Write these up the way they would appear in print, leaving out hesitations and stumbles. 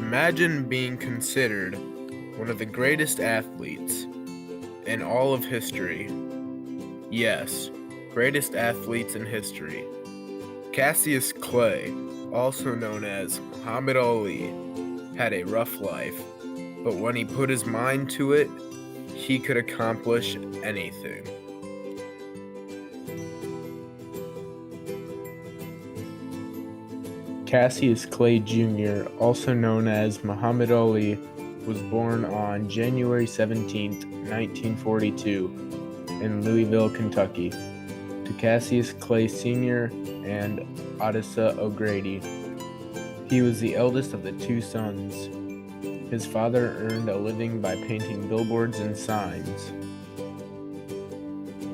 Imagine being considered one of the greatest athletes in all of history. Yes, greatest athletes in history. Cassius Clay, also known as Muhammad Ali, had a rough life, but when he put his mind to it, he could accomplish anything. Cassius Clay Jr., also known as Muhammad Ali, was born on January 17, 1942, in Louisville, Kentucky, to Cassius Clay Sr. and Odessa O'Grady. He was the eldest of the two sons. His father earned a living by painting billboards and signs.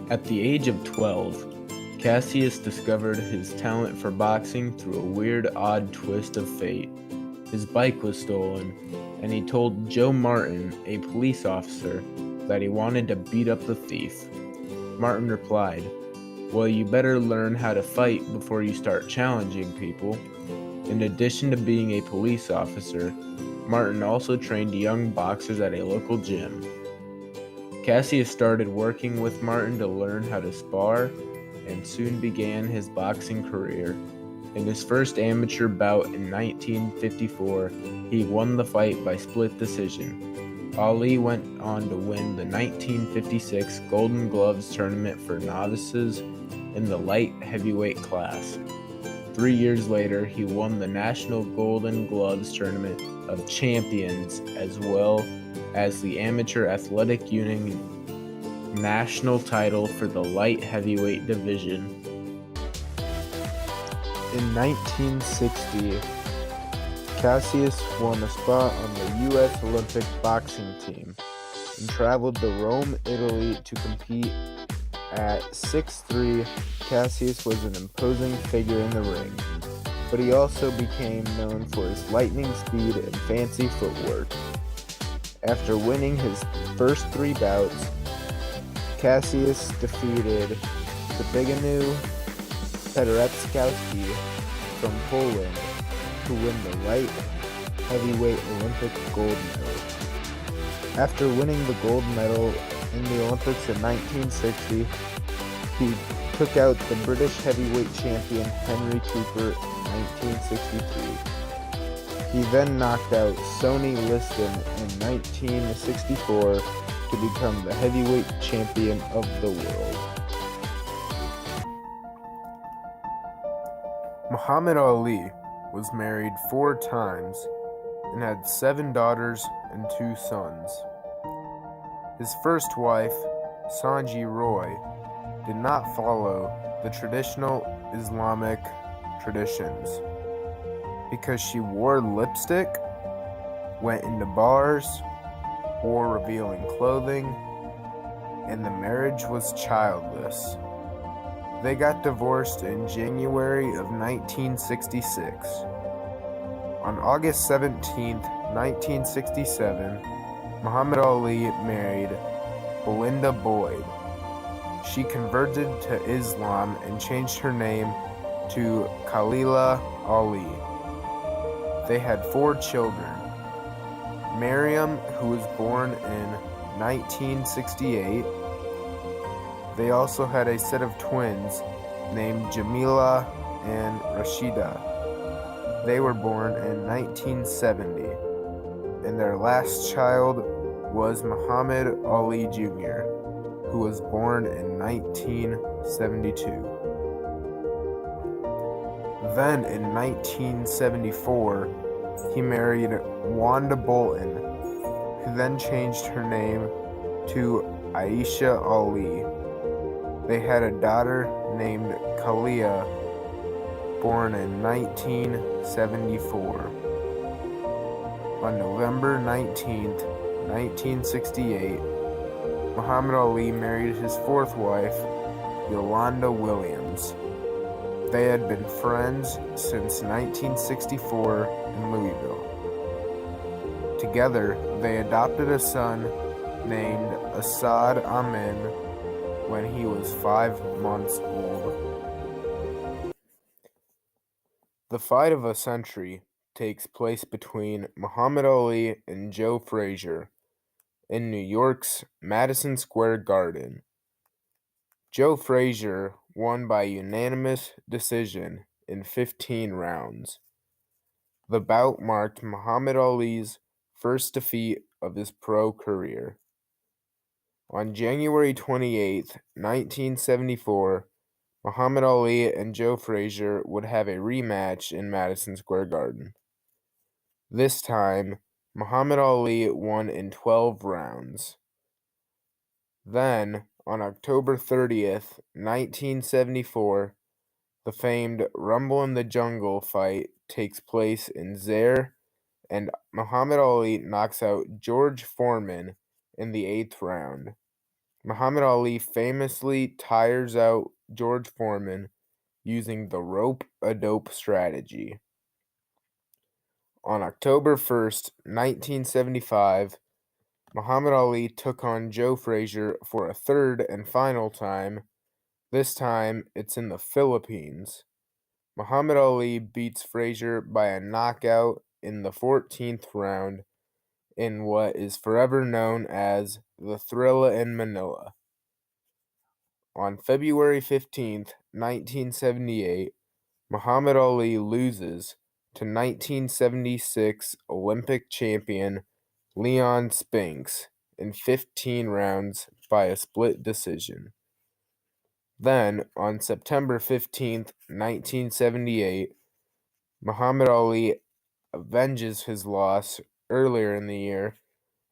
At the age of 12, Cassius discovered his talent for boxing through a weird, odd twist of fate. His bike was stolen, and he told Joe Martin, a police officer, that he wanted to beat up the thief. Martin replied, "Well, you better learn how to fight before you start challenging people." In addition to being a police officer, Martin also trained young boxers at a local gym. Cassius started working with Martin to learn how to spar, and soon began his boxing career. In his first amateur bout in 1954, he won the fight by split decision. Ali went on to win the 1956 Golden Gloves tournament for novices in the light heavyweight class. 3 years later, he won the National Golden Gloves Tournament of Champions as well as the Amateur Athletic Union national title for the light heavyweight division. In 1960, Cassius won a spot on the U.S. Olympic boxing team and traveled to Rome, Italy to compete. At 6'3", Cassius was an imposing figure in the ring, but he also became known for his lightning speed and fancy footwork. After winning his first 3 bouts, Cassius defeated Zbigniew Paderewski from Poland to win the light heavyweight Olympic gold medal. After winning the gold medal in the Olympics in 1960, he took out the British heavyweight champion Henry Cooper in 1963. He then knocked out Sonny Liston in 1964 to become the heavyweight champion of the world. Muhammad Ali was married 4 times and had 7 daughters and 2 sons. His first wife, Sanji Roy, did not follow the traditional Islamic traditions because she wore lipstick, went into bars, wore revealing clothing, and the marriage was childless. They got divorced in January of 1966. On August 17, 1967, Muhammad Ali married Belinda Boyd. She converted to Islam and changed her name to Khalila Ali. They had 4 children. Miriam, who was born in 1968. They also had a set of twins named Jamila and Rashida. They were born in 1970. And their last child was Muhammad Ali Jr., who was born in 1972. Then in 1974, he married Wanda Bolton, who then changed her name to Aisha Ali. They had a daughter named Kalia, born in 1974. On November 19, 1968, Muhammad Ali married his 4th wife, Yolanda Williams. They had been friends since 1964 in Louisville. Together, they adopted a son named Asad Amin when he was 5 months old. The fight of a century takes place between Muhammad Ali and Joe Frazier in New York's Madison Square Garden. Joe Frazier won by unanimous decision in 15 rounds. The bout marked Muhammad Ali's first defeat of his pro career. On January 28, 1974, Muhammad Ali and Joe Frazier would have a rematch in Madison Square Garden. This time, Muhammad Ali won in 12 rounds. Then, on October 30th, 1974, the famed Rumble in the Jungle fight takes place in Zaire, and Muhammad Ali knocks out George Foreman in the 8th round. Muhammad Ali famously tires out George Foreman using the rope-a-dope strategy. On October 1st, 1975, Muhammad Ali took on Joe Frazier for a third and final time. This time, it's in the Philippines. Muhammad Ali beats Frazier by a knockout in the 14th round in what is forever known as the Thrilla in Manila. On February 15th, 1978, Muhammad Ali loses to 1976 Olympic champion Leon Spinks in 15 rounds by a split decision. Then, on September 15th, 1978, Muhammad Ali avenges his loss earlier in the year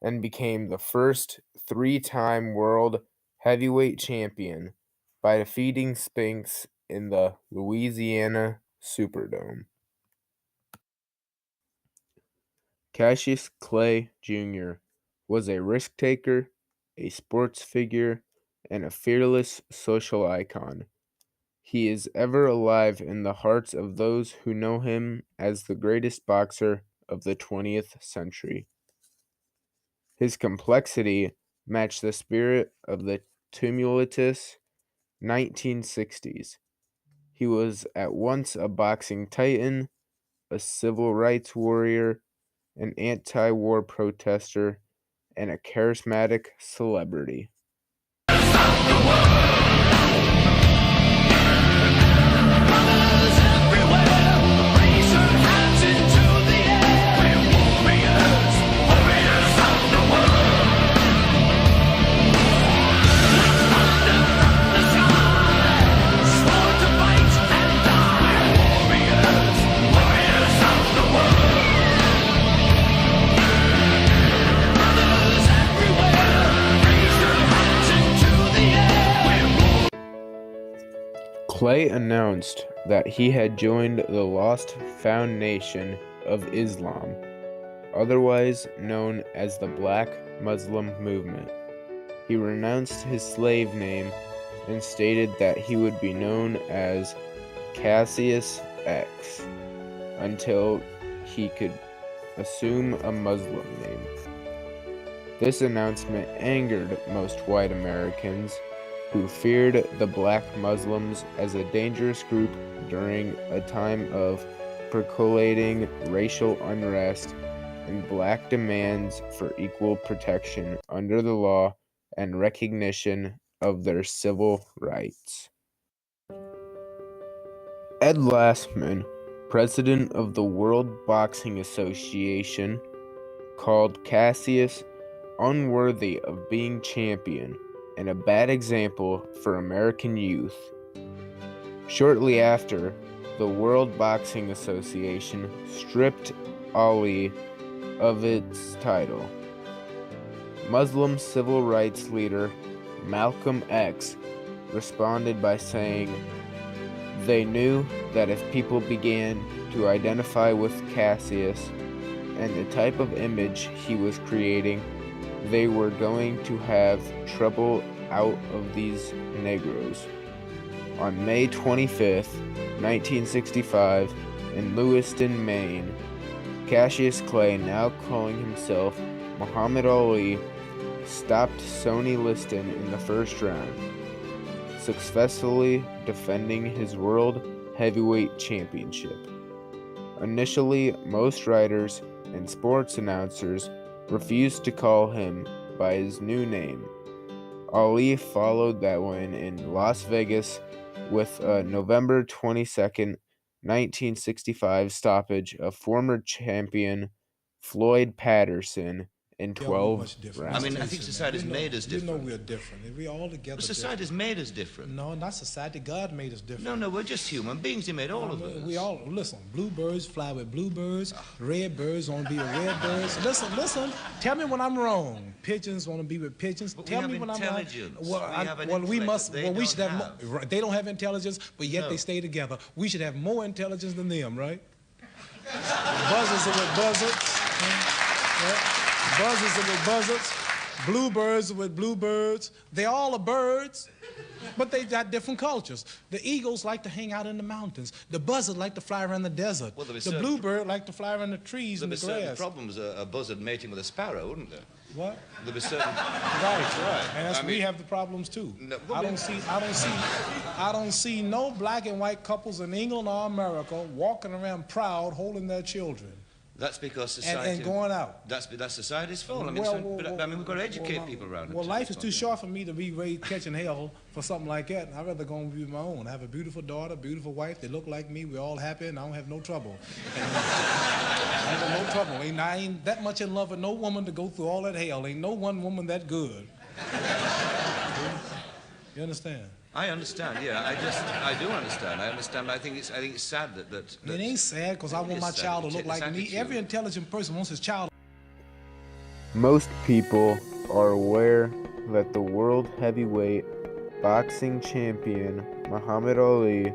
and became the first three-time world heavyweight champion by defeating Spinks in the Louisiana Superdome. Cassius Clay Jr. was a risk-taker, a sports figure, and a fearless social icon. He is ever alive in the hearts of those who know him as the greatest boxer of the 20th century. His complexity matched the spirit of the tumultuous 1960s. He was at once a boxing titan, a civil rights warrior, an anti-war protester, and a charismatic celebrity. Clay announced that he had joined the Lost Found Nation of Islam, otherwise known as the Black Muslim Movement. He renounced his slave name and stated that he would be known as Cassius X until he could assume a Muslim name. This announcement angered most white Americans, who feared the black Muslims as a dangerous group during a time of percolating racial unrest and black demands for equal protection under the law and recognition of their civil rights. Ed Lastman, president of the World Boxing Association, called Cassius unworthy of being champion and a bad example for American youth. Shortly after, the World Boxing Association stripped Ali of its title. Muslim civil rights leader Malcolm X responded by saying they knew that if people began to identify with Cassius and the type of image he was creating, they were going to have trouble out of these Negroes. On May 25th, 1965, in Lewiston, Maine, Cassius Clay, now calling himself Muhammad Ali, stopped Sonny Liston in the first round, successfully defending his World Heavyweight Championship. Initially, most writers and sports announcers refused to call him by his new name. Ali followed that win in Las Vegas with a November 22nd, 1965 stoppage of former champion Floyd Patterson in Yeah, we're 12 much different. I mean, I rounds. think society's made us You know different. we're different. We all together. But society's made us different. No, not society. God made us different. No, we're just human beings. He made all of us. We all listen. Bluebirds fly with bluebirds. Red birds want to be with red birds. Listen. Tell me when I'm wrong. Pigeons want to be with pigeons. But Tell we me have when intelligence. I'm wrong. We have an we intellect must. that they Well, we don't should have. have. Right, they don't have intelligence, but yet No. they stay together. We should have more intelligence than them, right? Buzzards are with buzzards. Yeah. Buzzards are with buzzards. Bluebirds are with bluebirds. They all are birds, but they got different cultures. The eagles like to hang out in the mountains. The buzzard like to fly around the desert. Well, there'll be the certain- bluebird like to fly around the trees There'd and be the certain grass. problems, a buzzard mating with a sparrow, wouldn't there? What? There'd be certain... Right. And that's, I we mean- have the problems too. No, I don't see no black and white couples in England or America walking around proud holding their children That's because society... and going out. That's society's fault. I mean, Well, I mean, we've got to educate people around it. Well, life is too short for me to be raised catching hell for something like that. I'd rather go and be my own. I have a beautiful daughter, beautiful wife. They look like me. We're all happy, and I don't have no trouble. I ain't got no trouble. I ain't that much in love with no woman to go through all that hell. Ain't no one woman that good. You understand? I understand, yeah. I do understand. I understand. But I think it's sad that It ain't sad because I It want is my sad. child to It's look like me. attitude. Every intelligent person wants his child. Most people are aware that the world heavyweight boxing champion Muhammad Ali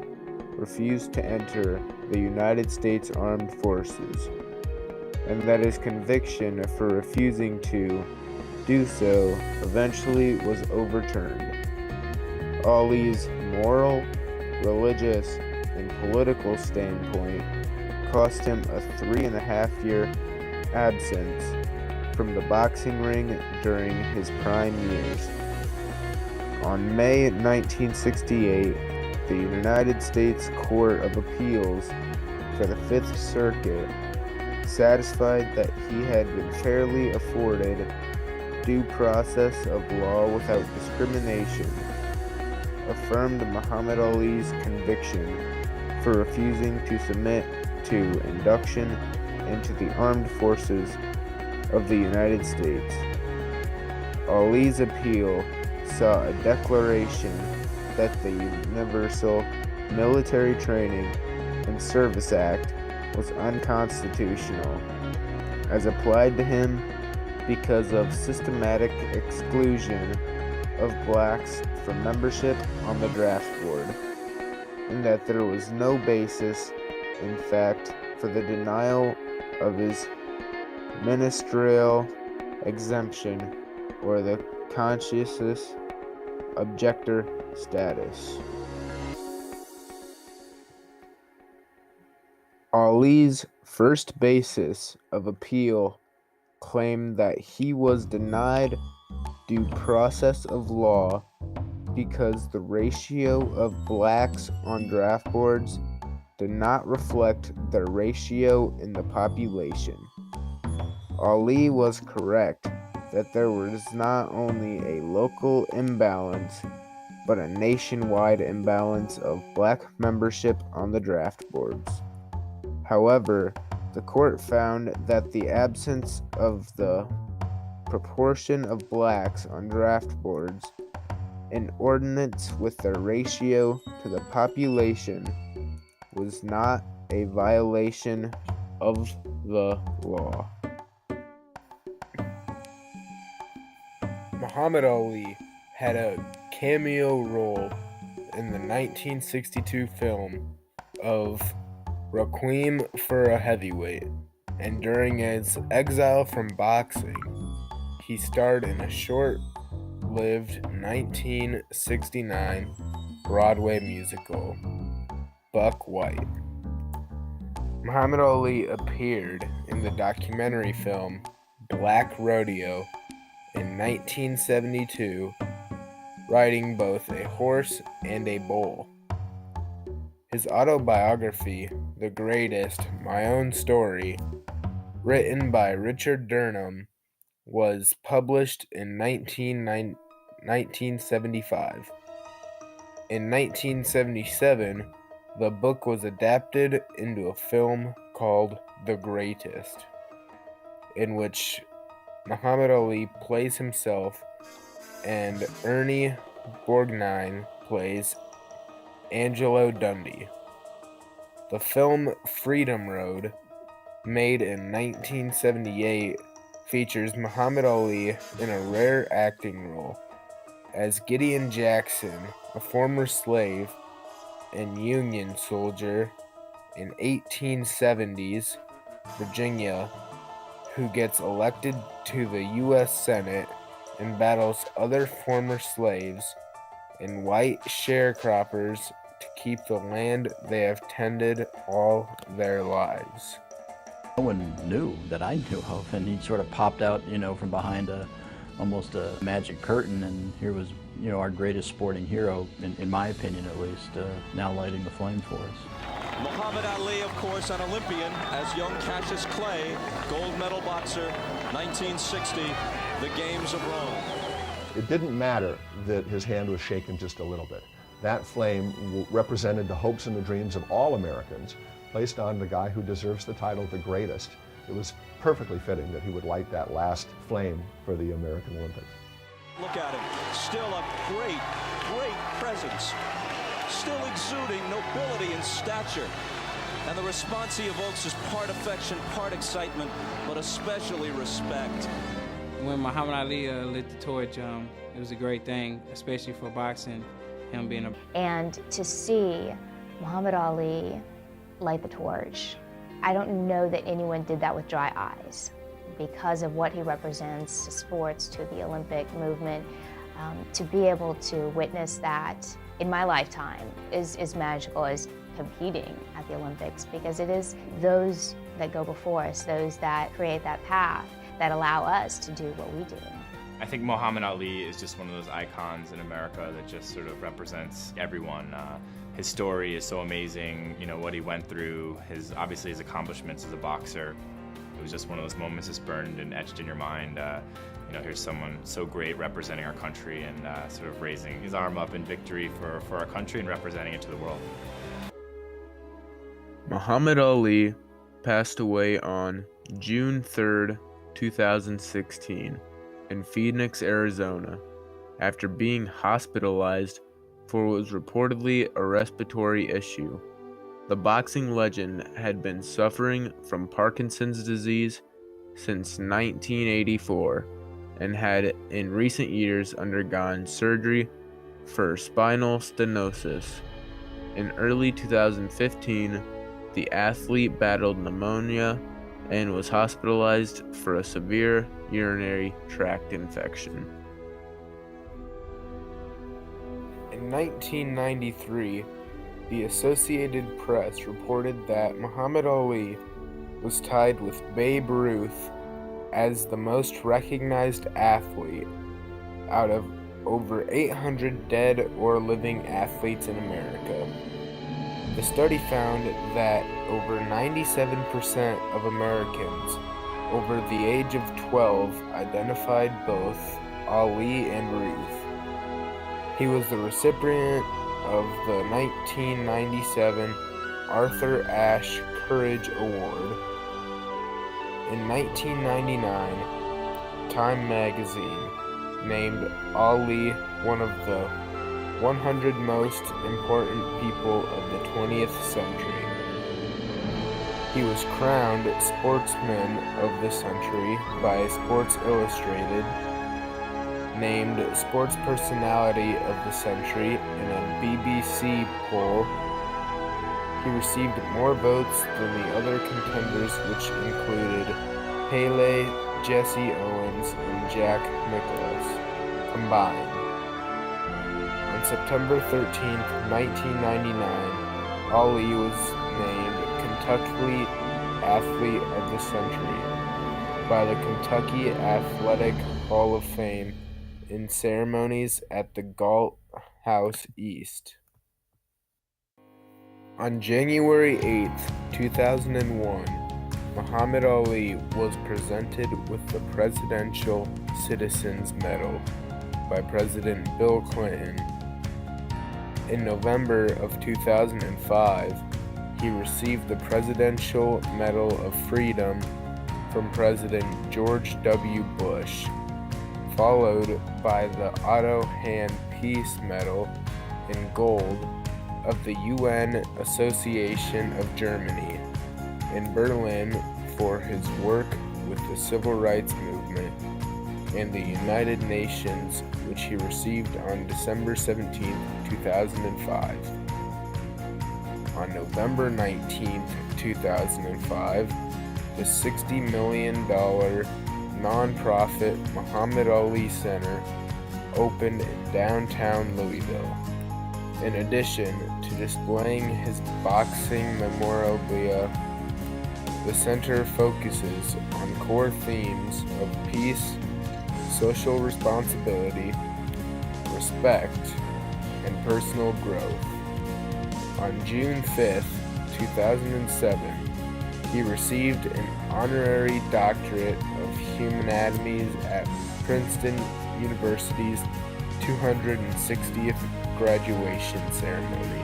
refused to enter the United States Armed Forces, and that his conviction for refusing to do so eventually was overturned. Ali's moral, religious, and political standpoint cost him a 3.5-year absence from the boxing ring during his prime years. On May 1968, the United States Court of Appeals for the Fifth Circuit, satisfied that he had been fairly afforded due process of law without discrimination, affirmed Muhammad Ali's conviction for refusing to submit to induction into the armed forces of the United States. Ali's appeal saw a declaration that the Universal Military Training and Service Act was unconstitutional, as applied to him because of systematic exclusion of blacks from membership on the draft board, and that there was no basis, in fact, for the denial of his ministerial exemption or the conscientious objector status. Ali's first basis of appeal claimed that he was denied due process of law because the ratio of blacks on draft boards did not reflect the ratio in the population. Ali was correct that there was not only a local imbalance, but a nationwide imbalance of black membership on the draft boards. However, the court found that the absence of the proportion of blacks on draft boards in ordinance with their ratio to the population was not a violation of the law. Muhammad Ali had a cameo role in the 1962 film of Requiem for a Heavyweight, and during his exile from boxing, he starred in a short-lived 1969 Broadway musical, Buck White. Muhammad Ali appeared in the documentary film Black Rodeo in 1972, riding both a horse and a bull. His autobiography, The Greatest, My Own Story, written by Richard Durham, was published in 1975. In 1977, the book was adapted into a film called The Greatest, in which Muhammad Ali plays himself and Ernie Borgnine plays Angelo Dundee. The film Freedom Road, made in 1978, features Muhammad Ali in a rare acting role as Gideon Jackson, a former slave and Union soldier in 1870s Virginia, who gets elected to the U.S. Senate and battles other former slaves and white sharecroppers to keep the land they have tended all their lives. No one knew that I knew of, and he sort of popped out, from behind almost a magic curtain, and here was, our greatest sporting hero, in my opinion at least, now lighting the flame for us. Muhammad Ali, of course, an Olympian, as young Cassius Clay, gold medal boxer, 1960, the Games of Rome. It didn't matter that his hand was shaken just a little bit. That flame represented the hopes and the dreams of all Americans, placed on the guy who deserves the title the greatest. It was perfectly fitting that he would light that last flame for the American Olympics. Look at him, still a great, great presence, still exuding nobility and stature. And the response he evokes is part affection, part excitement, but especially respect. When Muhammad Ali lit the torch, it was a great thing, especially for boxing, him being a... And to see Muhammad Ali light the torch, I don't know that anyone did that with dry eyes because of what he represents to sports, to the Olympic movement. To be able to witness that in my lifetime is magical as competing at the Olympics, because it is those that go before us, those that create that path, that allow us to do what we do. I think Muhammad Ali is just one of those icons in America that just sort of represents everyone. His story is so amazing, what he went through, obviously his accomplishments as a boxer. It was just one of those moments that's burned and etched in your mind. Here's someone so great representing our country and sort of raising his arm up in victory for our country and representing it to the world. Muhammad Ali passed away on June 3rd, 2016, in Phoenix, Arizona, after being hospitalized for what was reportedly a respiratory issue. The boxing legend had been suffering from Parkinson's disease since 1984 and had in recent years undergone surgery for spinal stenosis. In early 2015, the athlete battled pneumonia and was hospitalized for a severe urinary tract infection. In 1993, the Associated Press reported that Muhammad Ali was tied with Babe Ruth as the most recognized athlete out of over 800 dead or living athletes in America. The study found that over 97% of Americans over the age of 12 identified both Ali and Ruth. He was the recipient of the 1997 Arthur Ashe Courage Award. In 1999, Time magazine named Ali one of the 100 most important people of the 20th century. He was crowned Sportsman of the Century by Sports Illustrated, named Sports Personality of the Century in a BBC poll. He received more votes than the other contenders, which included Pele, Jesse Owens, and Jack Nicklaus combined. On September 13, 1999, Ali was named Kentucky Athlete of the Century by the Kentucky Athletic Hall of Fame in ceremonies at the Galt House East. On January 8th, 2001, Muhammad Ali was presented with the Presidential Citizens Medal by President Bill Clinton. In November of 2005, he received the Presidential Medal of Freedom from President George W. Bush, followed by the Otto Hahn Peace Medal in gold of the UN Association of Germany in Berlin for his work with the Civil Rights Movement and the United Nations, which he received on December 17, 2005. On November 19, 2005, the $60 million nonprofit Muhammad Ali Center opened in downtown Louisville. In addition to displaying his boxing memorabilia, the center focuses on core themes of peace, social responsibility, respect, and personal growth. On June 5th, 2007, he received an honorary doctorate of humanity at Princeton University's 260th graduation ceremony.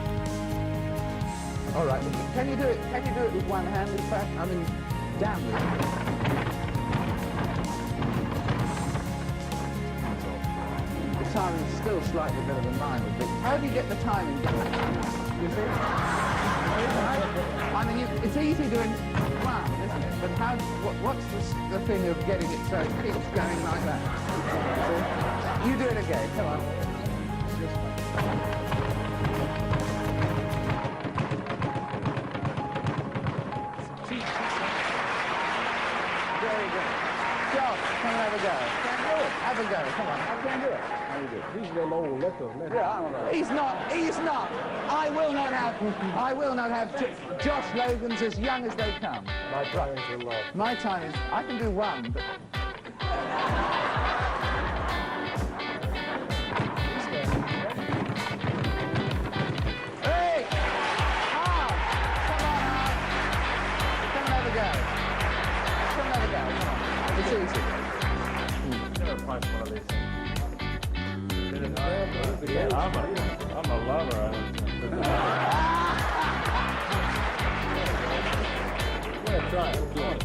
All right, can you do it? Can you do it with one hand? In fact, I mean, down with it. The timing's still slightly better than mine would be. How do you get the timing down? You see? I mean, it's easy doing one, isn't it? But how? What's the thing of getting it so it keeps going like that? You do it again. Come on. Very good. Josh, come and have a go. Can't do it. Have a go. Come on. I can't do it. How you do? He's a little old. Let yeah, I don't know. He's not. I will not have Josh Logan's as young as they come. My time is a lot. My time is, I can do one, but... Hey! Hard! Come on, Hard! Come and have a go. Come and have a go. Come on. It's easy. Never fight one of these. Yeah, I'm a lover. Try it. Go on.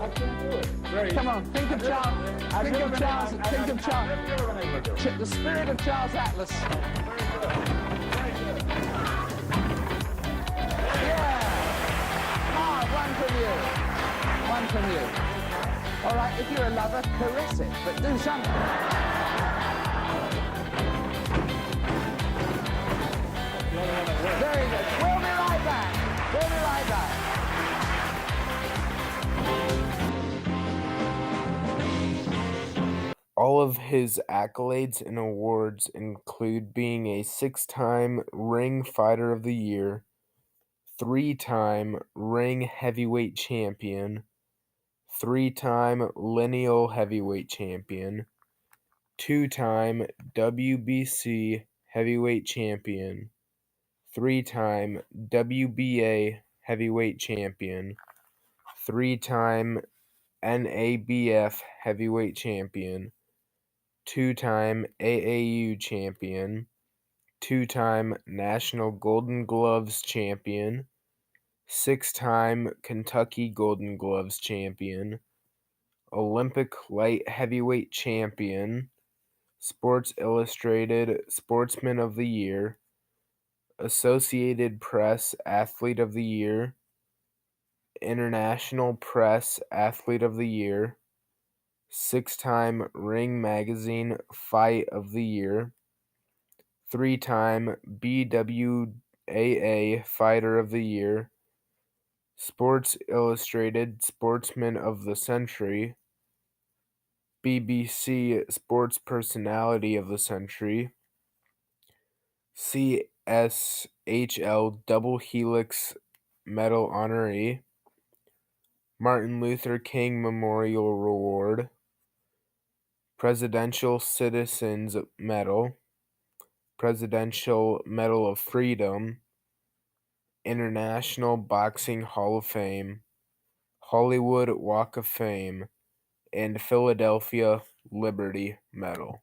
I can't do it. Come on, think of Charles. Think of Charles. The spirit of Charles Atlas. Yeah. One from you. All right, if you're a lover, caress it, but do something. Very good. We'll be right back. All of his accolades and awards include being a 6-time Ring Fighter of the Year, 3-time Ring Heavyweight Champion, 3-time Lineal Heavyweight Champion, 2-time WBC Heavyweight Champion, 3-time WBA Heavyweight Champion, 3-time NABF Heavyweight Champion, 2-time AAU Champion, 2-time National Golden Gloves Champion, 6-time Kentucky Golden Gloves Champion, Olympic Light Heavyweight Champion, Sports Illustrated Sportsman of the Year, Associated Press Athlete of the Year, International Press Athlete of the Year, 6-time Ring Magazine Fight of the Year, 3-time BWAA Fighter of the Year, Sports Illustrated Sportsman of the Century, BBC Sports Personality of the Century, CSHL Double Helix Medal Honoree, Martin Luther King Memorial Award, Presidential Citizens Medal, Presidential Medal of Freedom, International Boxing Hall of Fame, Hollywood Walk of Fame, and Philadelphia Liberty Medal.